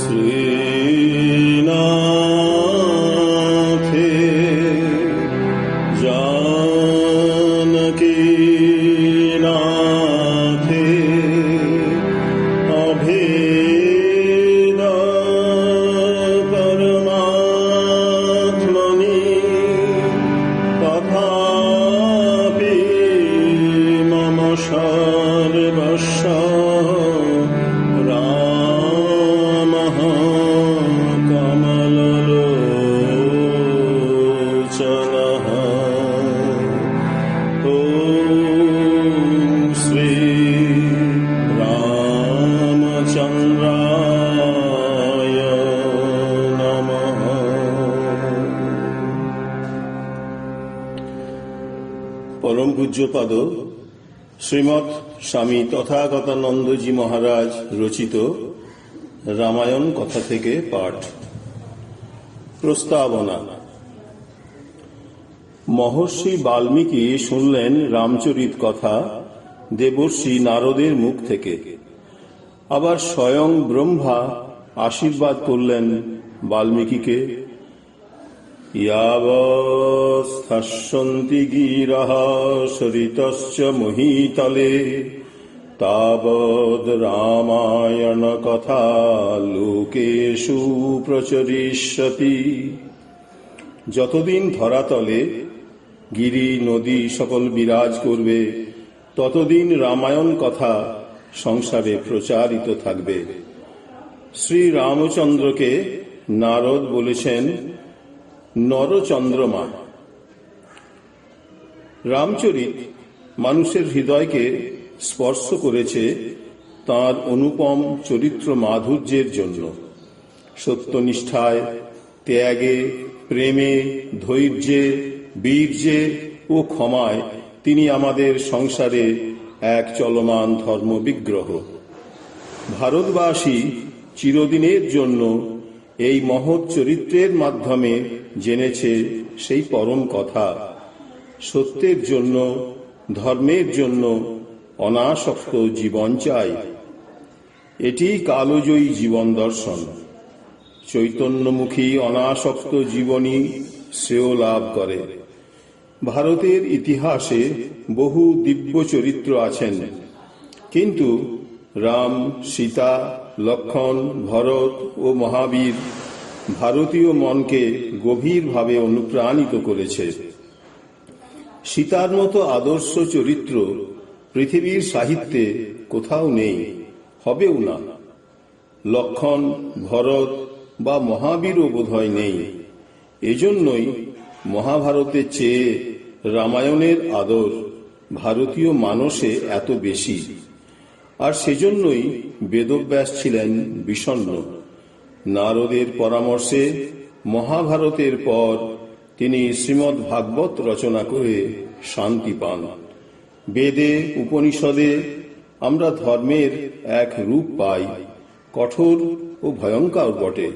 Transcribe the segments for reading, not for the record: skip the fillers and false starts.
শ্রীনাথে জানকী নাথে অভেদ পরমাত্মনি তথাপি মম সর্বস্ব রামঃ কমললোচনঃ। ॐ श्री रामचन्द्राय नमः। परम पूज्यपाद শ্রীমৎ স্বামী তথাগতানন্দজি মহারাজ রচিত রামায়ণ কথা থেকে পাঠ। প্রস্তাবনা। মহর্ষি বাল্মীকি শুনলেন রামচরিত কথা দেবর্ষি নারদের মুখ থেকে। আবার স্বয়ং ব্রহ্মা আশীর্বাদ করলেন বাল্মীকিকে। यावत्स्थास्यन्ति गिरः सरितश्च महीतले तावद् रामायण कथा लोकेषु प्रचरिष्यति। যতদিন ধরাতলে গিরি নদী সকল বিরাজ করবে ততদিন রামায়ণ কথা সংসারে প্রচারিত থাকবে। শ্রী রামচন্দ্রকে নারদ বলেছেন নরচন্দ্রমা। রামচরিত মানুষের হৃদয়কে স্পর্শ করেছে তাঁর অনুপম চরিত্র মাধুর্যের জন্য। সত্যনিষ্ঠায়, ত্যাগে, প্রেমে, ধৈর্যে, বীর্যে ও ক্ষমায় তিনি আমাদের সংসারে এক চলমান ধর্মবিগ্রহ। ভারতবাসী চিরদিনের জন্য এই মহৎ চরিত্রের মাধ্যমে জেনেছে সেই পরম কথা। সত্যের জন্য, ধর্মের জন্য অনাসক্ত জীবন চাই। এটি কালজয়ী জীবন দর্শন। চৈতন্যমুখী অনাসক্ত জীবনী শ্রেয় লাভ করে। ভারতের ইতিহাসে বহু দিব্য চরিত্র আছেন, কিন্তু রাম, সীতা, লক্ষ্মণ, ভরত ও মহাবীর ভারতীয় মনকে গভীরভাবে অনুপ্রাণিত করেছে। সীতার মতো আদর্শ চরিত্র পৃথিবীর সাহিত্যে কোথাও নেই, হবেও না। লক্ষ্মণ, ভরত বা মহাবীরও বোধহয় নেই। এজন্যই মহাভারতের চেয়ে রামায়ণের আদর ভারতীয় মানসে এত বেশি। আর সেজন্যই বেদব্যাস ছিলেন বিষণ্ণ। নারদের পরামর্শে মহাভারতের পর তিনি শ্রীমদ্ ভাগবত রচনা করে শান্তি পান। বেদে, উপনিষদে আমরা ধর্মের এক রূপ পাই, কঠোর ও ভয়ঙ্কর বটে।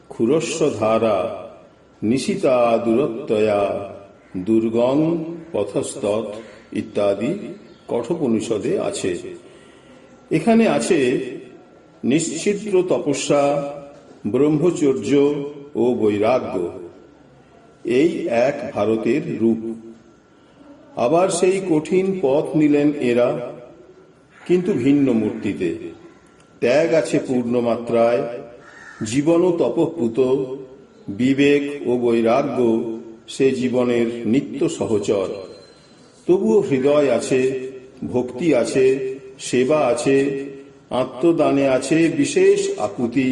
ক্ষুরস্য ধারা নিশিতা দূরত্বয়া দুর্গং পথস্তৎ ইত্যাদি কঠোপনিষদে আছে। এখানে আছে নিশ্ছিদ্র তপস্যা, ব্রহ্মচর্য ও বৈরাগ্য। এই এক ভারতের রূপ। আবার সেই কঠিন পথ নিলেন এরা, কিন্তু ভিন্ন মূর্তিতে। ত্যাগ আছে পূর্ণমাত্রায়, জীবনও তপঃপুত। বিবেক ও বৈরাগ্য সে জীবনের নিত্য সহচর। তবুও হৃদয় আছে, ভক্তি আছে, সেবা আছে, আত্মদানে আছে বিশেষ আকুতি।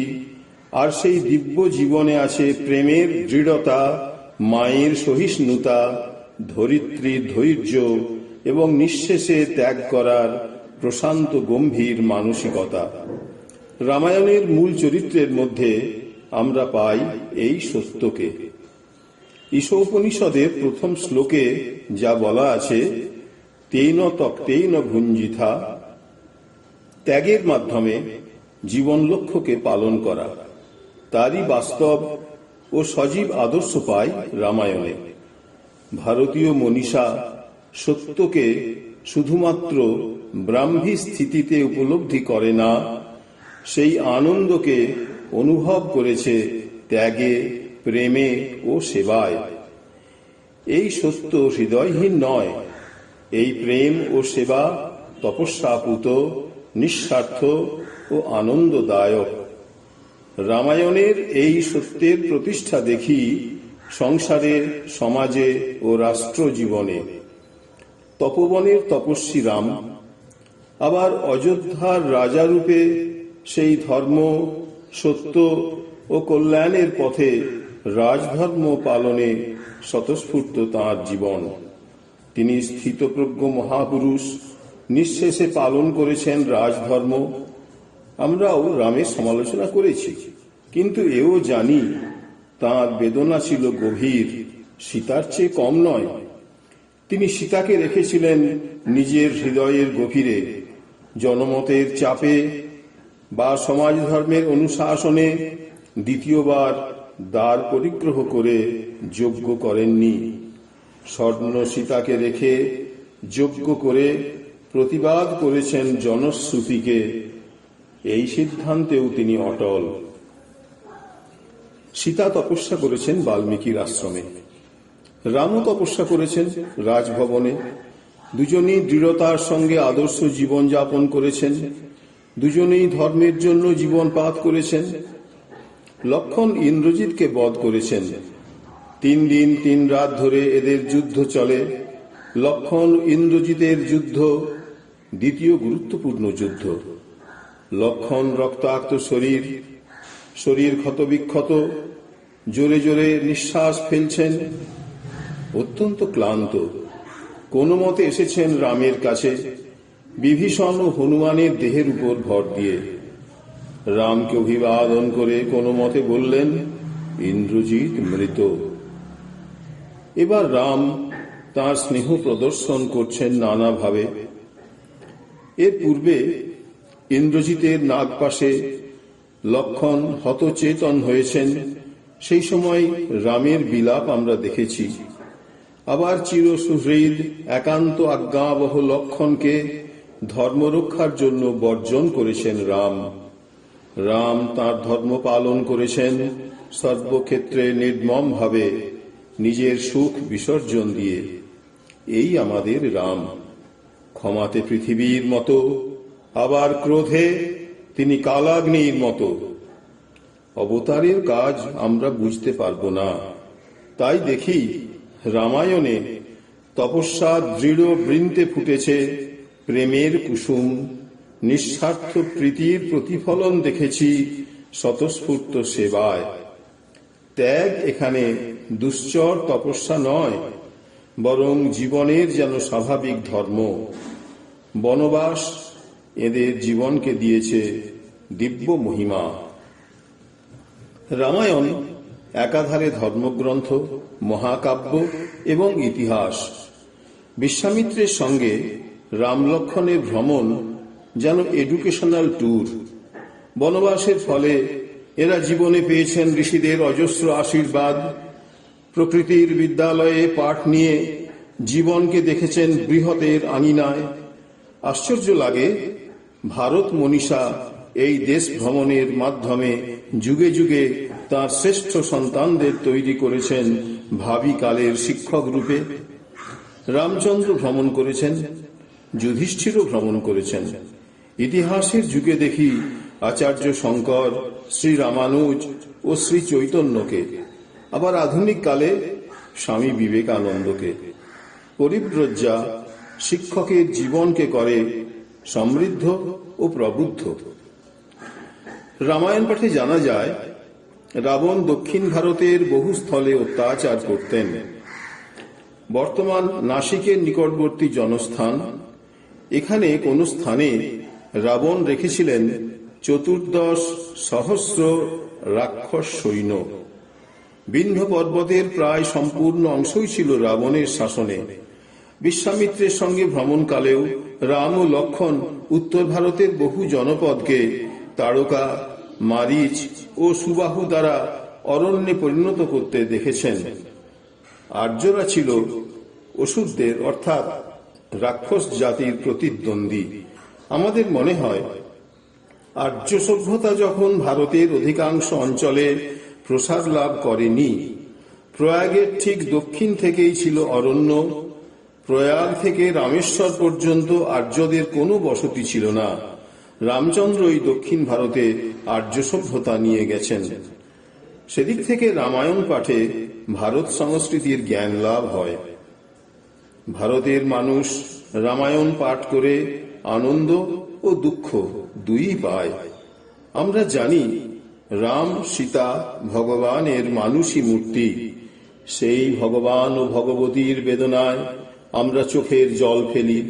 আর সেই দিব্য জীবনে আছে প্রেমের দৃঢ়তা, মায়ের সহিষ্ণুতা, ধরিত্রীর ধৈর্য এবং নিঃশেষে ত্যাগ করার প্রশান্ত গম্ভীর মানসিকতা। রামায়ণের মূল চরিত্রের মধ্যে আমরা পাই এই সত্যকে। ঈশোপনিষদের প্রথম শ্লোকে যা বলা আছে, তেন তক্তেন ভুঞ্জিথা, ত্যাগের মাধ্যমে জীবন লক্ষ্যকে পালন করা, তারই বাস্তব ও সজীব আদর্শ পাই রামায়ণে। ভারতীয় মনীষা সত্যকে শুধুমাত্র ব্রাহ্মী স্থিতিতে উপলব্ধি করে না, সেই আনন্দকে অনুভব করেছে ত্যাগে, প্রেমে ও সেবায়। এই সত্য হৃদয়হীন নয়। এই প্রেম ও সেবা তপস্যাপুত, নিঃস্বার্থ ও আনন্দদায়ক। রামায়ণের এই সত্যের প্রতিষ্ঠা দেখি সংসারে, সমাজে ও রাষ্ট্র জীবনে। তপবনের তপস্বী রাম, আবার অযোধ্যার রাজারূপে সেই ধর্ম, সত্য ও কল্যাণের পথে রাজধর্ম পালনে স্বতঃস্ফূর্ত তাঁর জীবন। তিনি স্থিতপ্রজ্ঞ মহাপুরুষ, নিঃশেষে পালন করেছেন রাজধর্ম। আমরাও রামের সমালোচনা করেছি, কিন্তু এও জানি তাঁর বেদনা ছিল গভীর, সীতার চেয়ে কম নয়। তিনি সীতাকে রেখেছিলেন নিজের হৃদয়ের গভীরে। জনমতের চাপে বা সমাজ ধর্মের অনুশাসনে দ্বিতীয়বার দ্বার পরিগ্রহ করে যজ্ঞ করেননি। স্বর্ণ সীতাকে রেখে যজ্ঞ করে প্রতিবাদ করেছেন জনশ্রুতিকে। এই সিদ্ধান্তেও তিনি অটল। সীতা তপস্যা করেছেন বাল্মীকির আশ্রমে, রামও তপস্যা করেছেন রাজভবনে। দুজনেই দৃঢ়তার সঙ্গে আদর্শ জীবন যাপন করেছেন। দুজনেই ধর্মের জন্য জীবনপাত করেছেন। লক্ষ্মণ ইন্দ্রজিৎকে বধ করেছেন। 3 দিন 3 রাত ধরে এদের যুদ্ধ চলে। লক্ষ্মণ ইন্দ্রজিতের যুদ্ধ দ্বিতীয় গুরুত্বপূর্ণ যুদ্ধ। লক্ষ্মণ রক্তাক্ত শরীর ক্ষতবিক্ষত, জোরে জোরে নিঃশ্বাস ফেলছেন, অত্যন্ত ক্লান্ত। কোন মতে এসেছেন রামের কাছে, বিভীষণ ও হনুমানের দেহের উপর ভর দিয়ে। রামকে অভিবাদন করে কোন মতে বললেন, ইন্দ্রজিৎ মৃত। এবার রাম তাঁর স্নেহ প্রদর্শন করছেন নানাভাবে। এর পূর্বে ইন্দ্রজিতের নাগপাশে লক্ষ্মণ হতচেতন হয়েছেন, সেই সময় রামের বিলাপ আমরা দেখেছি। আবার চিরসুহৃদ একান্ত আজ্ঞাবহ লক্ষ্মণকে ধর্মরক্ষার জন্য বর্জন করেছেন রাম। রাম তাঁর ধর্ম পালন করেছেন সর্বক্ষেত্রে নির্মমভাবে, নিজের সুখ বিসর্জন দিয়ে। এই আমাদের রাম। ক্ষমাতে পৃথিবীর মতো, আবার ক্রোধে তিনি কালাগ্নির মতো। অবতারের কাজ আমরা বুঝতে পারব না। তাই দেখি রামায়ণে তপস্যা দৃঢ় বৃন্তে ফুটেছে প্রেমের কুসুম, নিঃস্বার্থ প্রীতির প্রতিফলন দেখেছি স্বতঃস্ফূর্ত সেবায়। ত্যাগ এখানে দুশ্চর তপস্যা নয়, বরং জীবনের যেন স্বাভাবিক ধর্ম। বনবাস এদের জীবনকে দিয়েছে দিব্য মহিমা। রামায়ণ একাধারে ধর্মগ্রন্থ, মহাকাব্য এবং ইতিহাস। বিশ্বামিত্রের সঙ্গে রাম লক্ষ্মণের ভ্রমণ যেন এডুকেশনাল ট্যুর। বনবাসের ফলে এরা জীবনে পেয়েছেন ঋষিদের অজস্র আশীর্বাদ। প্রকৃতির বিদ্যালয়ে পাঠ নিয়ে জীবনকে দেখেছেন বৃহতের আঙিনায়। আশ্চর্য লাগে, ভারত মনীষা এই দেশ ভ্রমণের মাধ্যমে যুগে যুগে তার শ্রেষ্ঠ সন্তানদের তৈরি করেছেন ভাবি কালের শিক্ষক রূপে। রামচন্দ্র ভ্রমণ করেছেন, যুধিষ্ঠিরও ভ্রমণ করেছেন। ইতিহাসের যুগে দেখি আচার্য শঙ্কর, শ্রী রামানুজ ও শ্রী চৈতন্যকে, আবার আধুনিক কালে স্বামী বিবেকানন্দকে। পরিব্রজ্যা শিক্ষকের জীবনকে করে সমৃদ্ধ ও প্রবুদ্ধ। রামায়ণ পাঠে জানা যায় রাবণ দক্ষিণ ভারতের বহু স্থলে অত্যাচার করতেন। বর্তমান নাসিকের নিকটবর্তী জনস্থান, এখানে কোন স্থানে রাবণ রেখেছিলেন 14,000 রাক্ষস সৈন্য। বিন্ধ্য পর্বতের প্রায় সম্পূর্ণ অংশই ছিল রাবণের শাসনে। বিশ্বামিত্রের সঙ্গে ভ্রমণকালেও রাম ও লক্ষ্মণ উত্তর ভারতের বহু জনপদকে তাড়কা, মারিচ ও সুবাহু দ্বারা অরণ্যে পরিণত করতে দেখেছেন। আর্যরা ছিল অসুরদের অর্থাৎ রাক্ষস জাতির প্রতিদ্বন্দ্বী। আমাদের মনে হয় আর্য সভ্যতা যখন ভারতের অধিকাংশ অঞ্চলে প্রসার লাভ করেনি, প্রয়াগের ঠিক দক্ষিণ থেকেই ছিল অরণ্য। প্রয়াগ থেকে রামেশ্বর পর্যন্ত আর্যদের কোনো বসতি ছিল না। রামচন্দ্রই দক্ষিণ ভারতে আর্য সভ্যতা নিয়ে গেছেন। সেদিক থেকে রামায়ণ পাঠে ভারত সংস্কৃতির জ্ঞান লাভ হয়। ভারতের মানুষ রামায়ণ পাঠ করে আনন্দ ও দুঃখ দুই পায়। আমরা জানি রাম সীতা ভগবানের মানুষী মূর্তি। সেই ভগবান ও ভগবতীর বেদনায় আমরা চোখের জল ফেলি।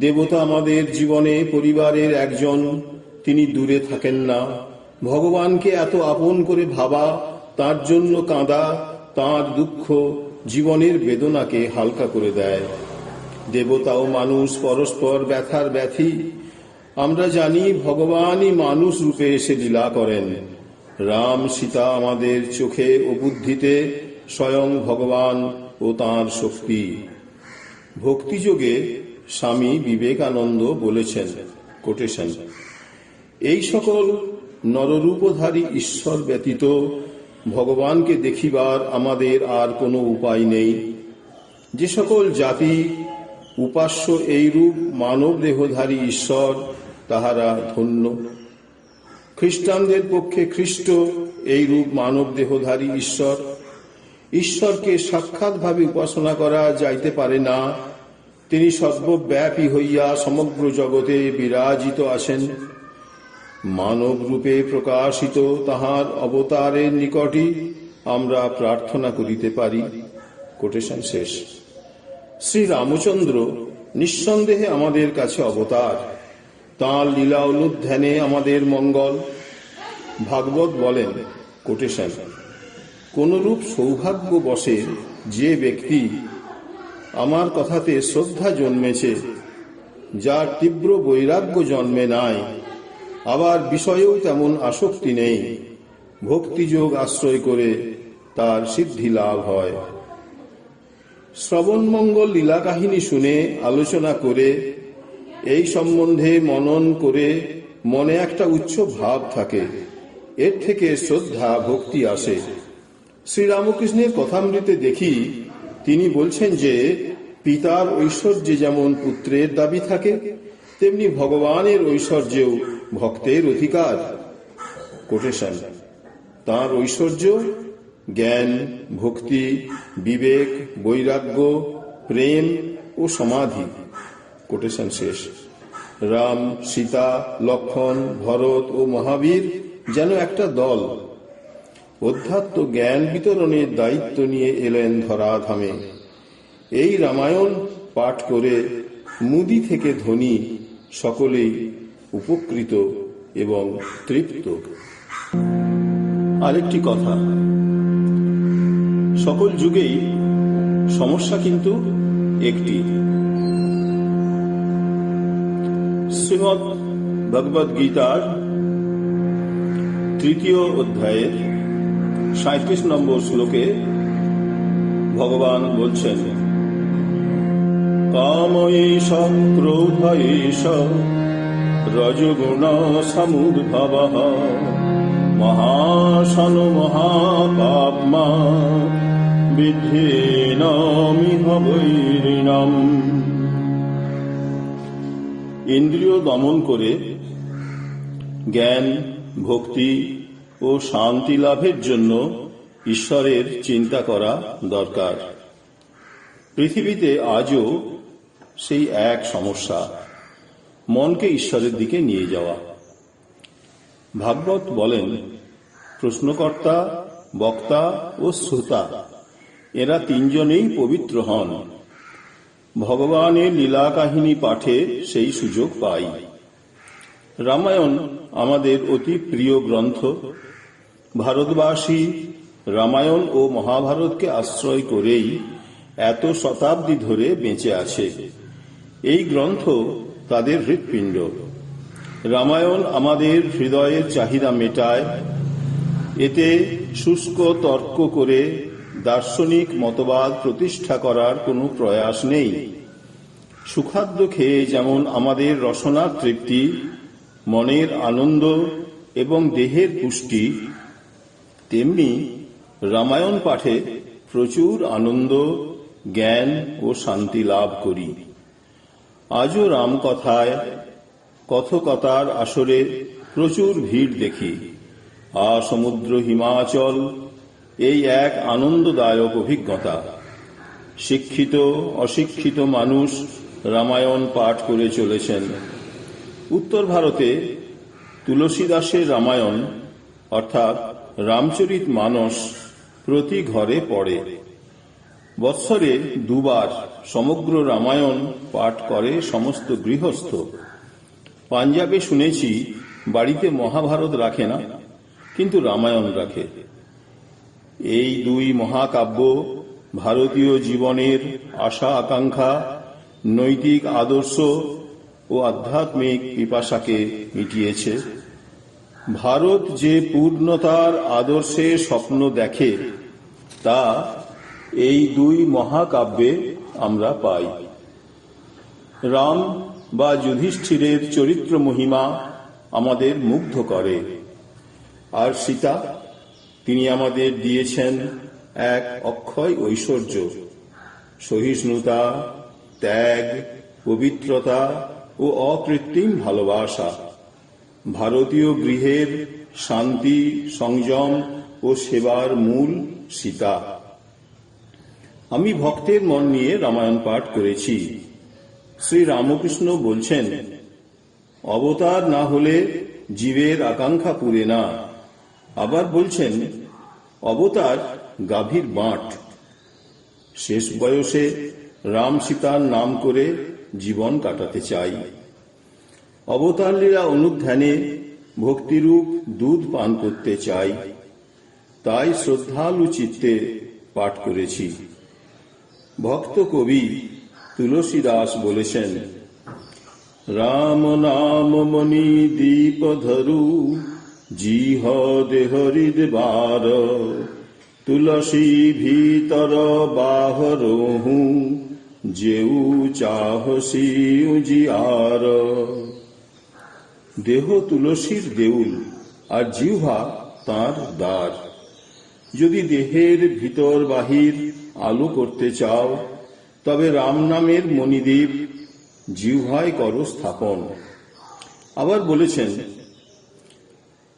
দেবতা আমাদের জীবনে পরিবারের একজন, তিনি দূরে থাকেন না। ভগবানকে এত আপন করে ভাবা, তার জন্য কাঁদা, তার দুঃখ জীবনের বেদনাকে হালকা করে দেয়। দেবতা ও মানুষ পরস্পর ব্যথার ব্যথী। আমরা জানি ভগবানই মানুষ রূপে এসে লীলা করেন। রাম সীতা আমাদের চোখে ও বুদ্ধিতে স্বয়ং ভগবান ও তাঁর শক্তি। ভক্তিযোগে স্বামী বিবেকানন্দ বলেছেন, কোটেশন, এই সকল নররূপধারী ঈশ্বর ব্যতীত ভগবানকে দেখিবার আমাদের আর কোনো উপায় নেই। যে সকল জাতি উপাস্য এই রূপ মানব দেহধারী ঈশ্বর, তাহারা ধন্য। খ্রিস্টানদের পক্ষে খ্রিস্ট এই রূপ মানব দেহধারী ঈশ্বর। ঈশ্বরকে সাক্ষাৎভাবে উপাসনা করা যাইতে পারে না। তিনি সর্বব্যাপী হইয়া সমগ্র জগতে বিরাজিত আছেন। মানব রূপে প্রকাশিত তাহার অবতারের নিকটই আমরা প্রার্থনা করিতে পারি। কোটেশন শেষ। শ্রী রামচন্দ্র নিঃসন্দেহে আমাদের কাছে অবতার। তাঁর লীলা অনুধ্যানে আমাদের মঙ্গল। ভাগবত বলেন, কোটেশন, কোনরূপ সৌভাগ্য বশে যে ব্যক্তি আমার কথাতে শ্রদ্ধা জন্মেছে, যার তীব্র বৈরাগ্য জন্মে নাই, আবার বিষয়েও তেমন আসক্তি নেই, ভক্তিযোগ আশ্রয় করে তার সিদ্ধি লাভ হয়। শ্রবণমঙ্গল লীলা কাহিনী শুনে আলোচনা করে এই সম্বন্ধে মনন করে মনে একটা উচ্চ ভাব থাকে। এর থেকে শ্রদ্ধা ভক্তি আসে। শ্রীরামকৃষ্ণের কথামৃতে দেখি তিনি বলছেন যে পিতার ঐশ্বর্যে যেমন পুত্রের দাবি থাকে, তেমনি ভগবানের ঐশ্বর্যেও ভক্তের অধিকার। কোটেশন, তাঁর ঐশ্বর্য জ্ঞান, ভক্তি, বিবেক, বৈরাগ্য, প্রেম ও সমাধি। কোটেশন শেষ। রাম, সীতা, লক্ষ্মণ, ভরত ও মহাবীর যেন একটা দল। অধ্যাত্ম জ্ঞান বিতরণের দায়িত্ব নিয়ে এলেন ধরাধামে। এই রামায়ণ পাঠ করে মুদি থেকে ধনী সকলেই উপকৃত এবং তৃপ্ত। আরেকটি কথা, সকল যুগেই সমস্যা কিন্তু একটি। শ্রীমদ্ ভগবদ গীতার 3য় অধ্যায়ের 37 নম্বর শ্লোকে ভগবান বলছেন, কাম এষ ক্রোধ এষ রজগুণ সমুদ্ভবঃ মহাশন মহাপাপ্মা বিদ্ধেনমিহ বৈরিণাম। ইন্দ্রিয় দমন করে জ্ঞান, ভক্তি ও শান্তি লাভের জন্য ঈশ্বরের চিন্তা করা দরকার। পৃথিবীতে আজও সেই এক সমস্যা, মনকে ঈশ্বরের দিকে নিয়ে যাওয়া। ভাগবত বলেন, প্রশ্নকর্তা, বক্তা ও শ্রোতা এরা তিনজনেই পবিত্র হন। ভগবানের লীলা কাহিনী পাঠে সেই সুযোগ পাই। রামায়ণ আমাদের অতি প্রিয় গ্রন্থ। ভারতবাসী রামায়ণ ও মহাভারতকে আশ্রয় করেই এত শতাব্দী ধরে বেঁচে আছে। এই গ্রন্থ তাদের হৃৎপিণ্ড। রামায়ণ আমাদের হৃদয়ের চাহিদা মেটায়। এতে শুষ্ক তর্ক করে দার্শনিক মতবাদ প্রতিষ্ঠা করার কোনো প্রয়াস নেই। সুখাদ্য খেয়ে যেমন আমাদের রসনার তৃপ্তি, মনের আনন্দ এবং দেহের পুষ্টি, তেমনি রামায়ণ পাঠে প্রচুর আনন্দ, জ্ঞান ও শান্তি লাভ করি। আজও রামকথায় কথকতার আসরে প্রচুর ভিড় দেখি। সমুদ্র হিমাচল এই এক আনন্দদায়ক অভিজ্ঞতা। শিক্ষিত অশিক্ষিত মানুষ রামায়ণ পাঠ করে চলেছেন। উত্তর ভারতে তুলসীদাসের রামায়ণ অর্থাৎ রামচরিত মানস প্রতি ঘরে পড়ে। বৎসরে দুবার সমগ্র রামায়ণ পাঠ করে সমস্ত গৃহস্থ। পাঞ্জাবে শুনেছি বাড়িতে মহাভারত রাখে না, কিন্তু রামায়ণ রাখে। এই দুই মহাকাব্য ভারতীয় জীবনের আশা আকাঙ্ক্ষা, নৈতিক আদর্শ ও আধ্যাত্মিক পিপাসাকে মিটিয়েছে। ভারত যে পূর্ণতার আদর্শে স্বপ্ন দেখে, তা এই দুই মহাকাব্যে আমরা পাই। রাম বা যুধিষ্ঠিরের চরিত্র মহিমা আমাদের মুগ্ধ করে। আর সীতা, তিনি আমাদের দিয়েছেন এক অক্ষয় ঐশ্বর্য, সহিষ্ণুতা, ত্যাগ, পবিত্রতা ও অকৃত্রিম ভালোবাসা। ভারতীয় গৃহের শান্তি, সংযম ও সেবার মূল সীতা। আমি ভক্তের মন নিয়ে রামায়ণ পাঠ করেছি। শ্রী রামকৃষ্ণ বলছেন, অবতার না হলে জীবের আকাঙ্ক্ষা পুরে না। আবার বলছেন, অবতার গাভীর বাঁট। শেষ বয়সে রাম সীতার নাম করে জীবন কাটাতে চাই। অবতার লীলা অনুধ্যানে ভক্তিরূপ দুধ পান করতে চাই। তাই শ্রদ্ধালু চিত্তে পাঠ করেছি। ভক্ত কবি তুলসীদাস বলেছেন, রাম নাম মণি দীপ ধরু, জিহ দেহ হৃদবার, তুলসী ভিতর বাহরহু, যেউ চাহসি উজিয়ার। দেহ তুলসীর দেউল আর জিহ্বা তাঁর দ্বার। যদি দেহের ভিতর বাহির আলো করতে চাও, তবে রাম নামের মণিদ্বীপ জিহ্বায় করো স্থাপন। আবার বলেছেন,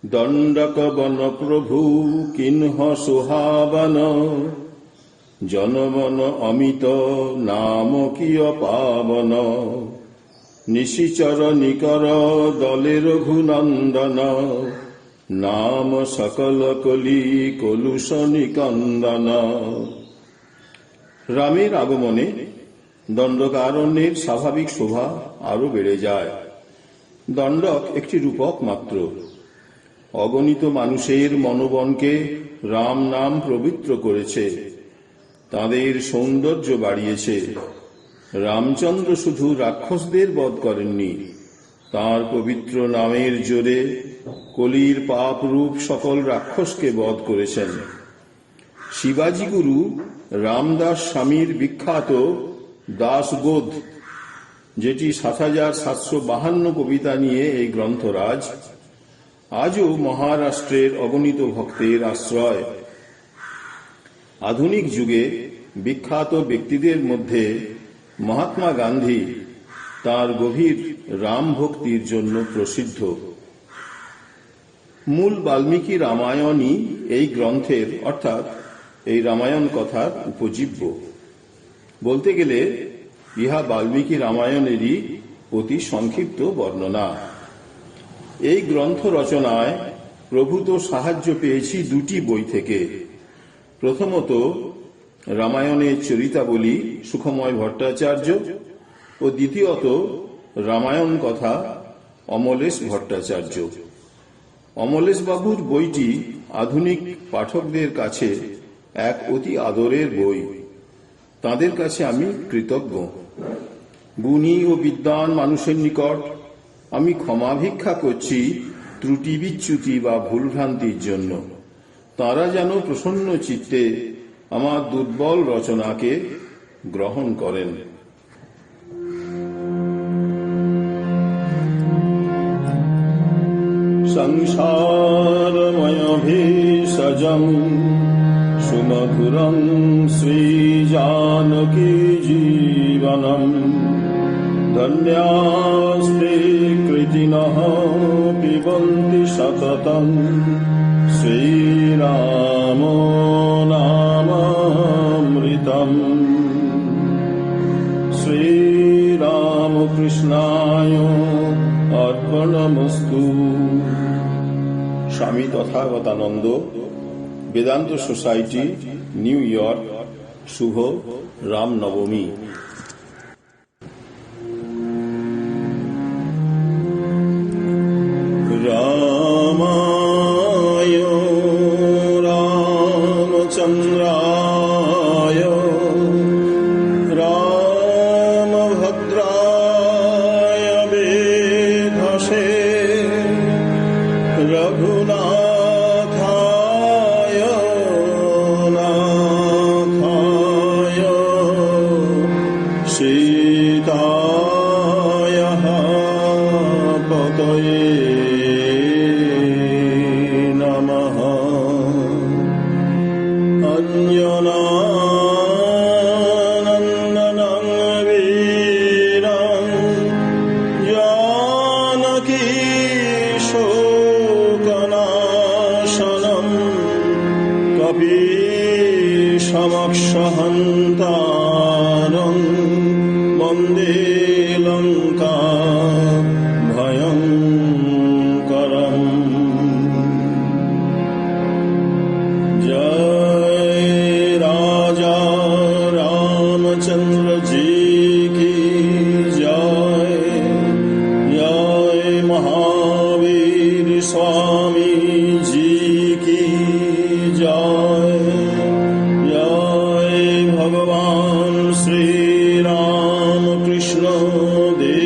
দণ্ডক বন প্রভু কিন্হ সুহাবন, জনমন অমিত নাম কিয় পাবন, নিশিচর নিকর দলে রঘুনন্দন, নাম সকল কলি কলুষ নিকন্দন। রামের আগমনে দণ্ডকারণ্যের স্বাভাবিক শোভা আরো বেড়ে যায়। দণ্ডক একটি রূপক মাত্র। অগণিত মানুষের মনোবনকে রাম নাম পবিত্র করেছে, তাদের সৌন্দর্য বাড়িয়েছে। রামচন্দ্র শুধু রাক্ষসদের বধ করেননি, তাঁর পবিত্র নামের জোরে কলির পাপ রূপ সকল রাক্ষসকে বধ করেছেন। শিবাজি গুরু রামদাস স্বামীর বিখ্যাত দাসবোধ, যেটি ৭৭৫২ কবিতা নিয়ে এই গ্রন্থরাজ, আজও মহারাষ্ট্রের অগণিত ভক্তের আশ্রয়। আধুনিক যুগে বিখ্যাত ব্যক্তিদের মধ্যে মহাত্মা গান্ধী তাঁর গভীর রাম ভক্তির জন্য প্রসিদ্ধ। মূল বাল্মীকি রামায়ণই এই গ্রন্থের অর্থাৎ এই রামায়ণ কথার উপজীব্য। বলতে গেলে ইহা বাল্মীকি রামায়ণেরই অতি সংক্ষিপ্ত বর্ণনা। এই গ্রন্থ রচনায় প্রভূত সাহায্য পেয়েছি দুটি বই থেকে। প্রথমত রামায়ণের চরিতাবলী সুখময় ভট্টাচার্য ও দ্বিতীয়ত রামায়ণ কথা অমলেশ ভট্টাচার্য। অমলেশ বাবুর বইটি আধুনিক পাঠকদের কাছে এক অতি আদরের বই। তাদের কাছে আমি কৃতজ্ঞ। গুণী ও বিদ্বান মানুষের নিকট আমি ক্ষমা ভিক্ষা করছি ত্রুটি বিচ্যুতি বা ভুলভ্রান্তির জন্য। তারা যেন প্রসন্ন চিত্তে আমার দুর্বল রচনাকে গ্রহণ করেন। संसारमयभिषजम् सुमधुरं श्रीजानकी जीवनम् धन्यास्ते कृतिनः पिबन्ति सततम् श्रीराम नामामृतम् श्रीरामकृष्णाय अर्पणमस्तु। स्वामी तथागतानंद, वेदांत सोसाइटी, নিউ ইয়র্ক। শুভ রামনবমী। রামায় রামচন্দ্রায় রামভদ্রায় বেধসে রঘুনাথায় নাথায় সীতায় পতয়ে নমঃ। অঞ্জনানন্দনং বীরং জানকী শোকনাশনম কপীশমক্ষহন্তারং বন্দে লঙ্কা ভয়ঙ্করম। जय राजा रामचंद्र जी की जय। जय महावीर स्वामी जी की जय। जय भगवान श्री राम कृष्ण देव